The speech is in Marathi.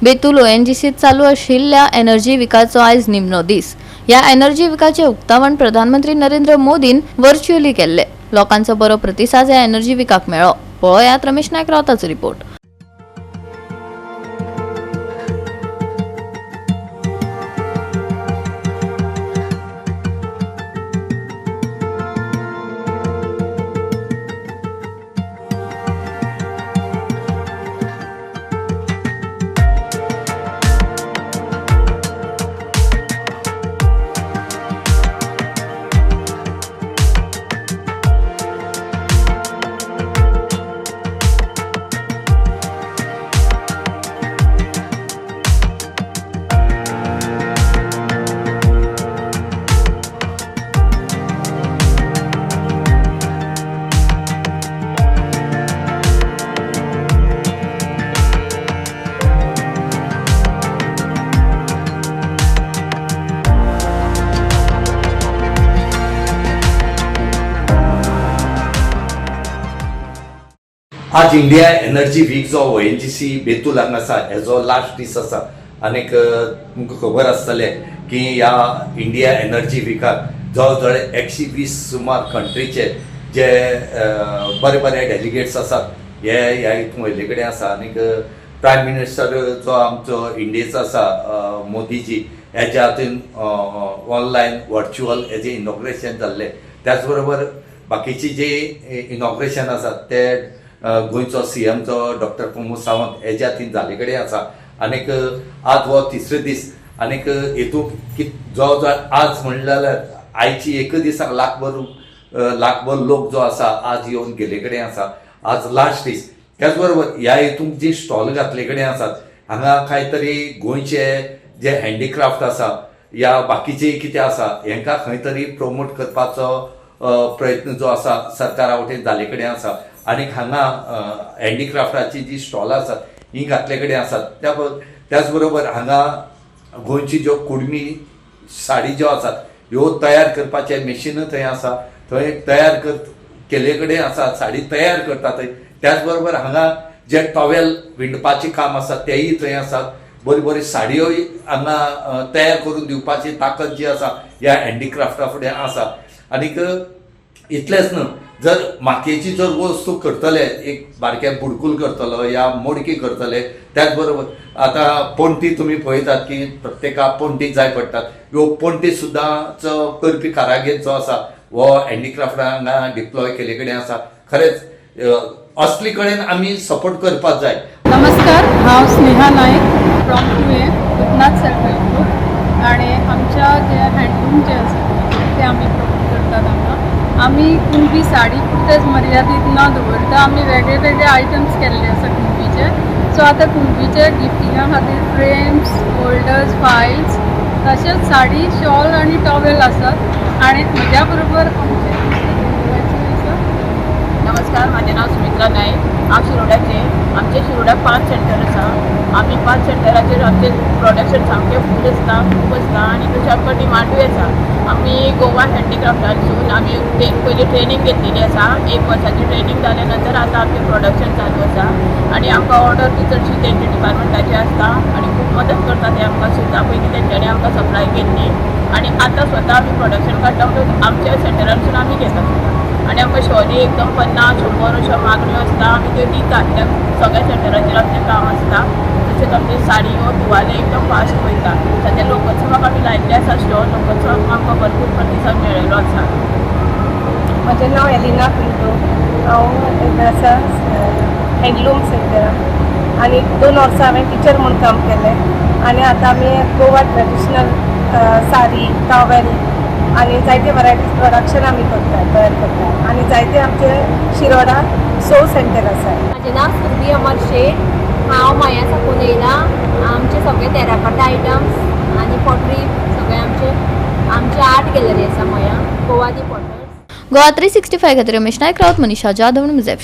बेतूल ONGCत चालू आशिल्ल्या एनर्जी विकाचो आयज निमणो दीस। या एनर्जी विकाचे उक्तावण प्रधानमंत्री नरेंद्र मोदीन व्हर्च्युअली केले। लोकांचो बरो प्रतिसाद या एनर्जी विकाक मेळ्ळो। पळयात रमेश नायक रावताचो रिपोर्ट। आज इंडिया एनर्जी वीक जो ONGC बेतूल हांगा आसा हेजो लास्ट दीस आसा। आनीक तुमकां खबर आसतले की ह्या इंडिया एनर्जी विकाक जवळ 120 सुमार कंट्रीचे जे बरे बरे डेलिगेट्स आसात हे ह्या हितून वयले कडेन आसा। आनीक प्रायम मिनिस्टर जो आमचो इंडियेचो आसा मोदीजी हेच्या हातून ऑनलायन व्हर्च्युअल हेजे इनॉग्रेशन जाल्ले। त्याच बरोबर बाकीचे जे इनॉग्रेशन आसात ते गोंयचो CM डॉक्टर प्रमोद सावंत हेच्या हातीन जाले कडेन आसा। आनीक आज हो तिसरो दीस आनीक हेतून जवळ आज म्हणल्यार आयची एक दिसाक लाखभर लोक जो आसा आज येवन गेले कडेन आसा। आज लास्ट दीस। त्याच बरोबर ह्या हेतून जी स्टॉल घातले कडेन आसात हांगा कांय तरी गोंयचे जे हँडीक्राफ्ट आसा या बाकीचे कितें आसा हेंकां खंय तरी प्रमोट करपाचो प्रयत्न जो आसा सरकारा वटेन जाले कडेन आसा। आनीक हांगा हँडीक्राफ्टाची जी स्टॉल आसात ही घातले कडेन आसात। त्याच बरोबर हांगा गोंयची ज्यो कुडमी साडी ज्यो आसात ह्यो तयार करपाचे मशीन थंय आसा। थंय तयार केले कडेन आसा, साडी तयार करता थंय। त्याच बरोबर हांगा जे टॉवेल विणपाचे काम आसा तेयी थंय आसात। बरी बरी साडयोय हांगा तयार करून दिवपाची ताकद जी आसा ह्या हँडीक्राफ्टा फुडें आसा। आनीक इतलेंच न्हू, जर मातयेची जर वस्तू करतले, एक बारके बुडकूल करतलो या मोडकी करतले, त्याच बरोबर आतां पणटी तुमी पळयतात की प्रत्येकाक पणटी जाय पडटात। ह्यो पणटी सुद्दां करपी कारागीर जो आसा हो हँडीक्राफ्टा हांगा डिप्लॉय केले कडेन आसा। खरेंच असले कडेन आमी सपोर्ट करपाक जाय। नमस्कार, हांव Sneha Naik from QA Gujnath self help group. आणि आमच्या जे हँडलूम जे आसा ते आमी प्रमोट करतात हांगा। आमी कुणबी साडी पुरतेच मर्यादीत न दवरता आमी वेगळे वेगळे आयटम्स केल्ले आसा कुणबीचे। सो आतां कुणबीचे गिफ्टिंगा खातीर फ्रेम्स, होल्डर्स, फायल्स, तशेंच साडी, शॉल आनी टॉवेल आसात। आनी म्हज्या बरोबर नमस्कार, माझे नाव सुमित्रा नायक। हांव शिरोड्याचे। आमचे शिरोड्याक 5 सेंटर आसा। आमी 5 सेंटराचेर आमचे प्रोडक्शन सामकें फूल आसता, खूब आसता आनी तशें आमकां डिमांडूय आसा। आमी गोवा हँडीक्राफ्टासून आमी पयलीं ट्रेनींग घेतलेली आसा। 1 वर्साची ट्रेनींग जाल्या नंतर आतां आमचें प्रोडक्शन चालू आसा। आनी आमकां ऑर्डर बी चडशी तेंच्या डिपार्टमेंटाची आसता आनी खूब मदत करता ते आमकां सुद्दां। पयलीं तेंच्यांनी आमकां सप्लाय केल्ली आनी आतां स्वता आमी प्रोडक्शन काडटा आमच्या सेंटरांसून आमी घेता सुद्दां। आनी आमकां शॉली एकदम 50-100 अश्यो मागण्यो आसता, आमी त्यो दितात। त्या सगळ्या सेंटराचेर आमचें काम आसता। तशेंच आमचे साडयो, तुवाले एकदम फास्ट वयता। सद्या लोकोत्सवाक आमी लायिल्ले आसा स्टॉल। लोकोत्सवाक आमकां भरपूर प्रतिसाद मेळिल्लो आसा। म्हजें नांव एलिना पिंटो। हांव आसा हँडलूम सेंटरान आनी 2 वर्सां हांवें टिचर म्हूण काम केलें। आनी आतां आमी गोवा ट्रेडिशनल साडी, टॉवेल आनी जायते वरायटीज प्रोडक्शन आमी करतात, तयार करतात। आनी जायते आमचे शिरोडा 100 सेंटर आसा। म्हजें नांव सुरभी अमर शेट। हांव मया साकून येयलां। आमचे सगळे तेराकोटा आयटम्स आनी पॉटरी सगळे आमचे आर्ट गॅलरी आसा मया, गोवा दी पॉटर्स। गोवा 365 खातीर रमेश नायक रावत, मनीषा जाधव, मुजेब।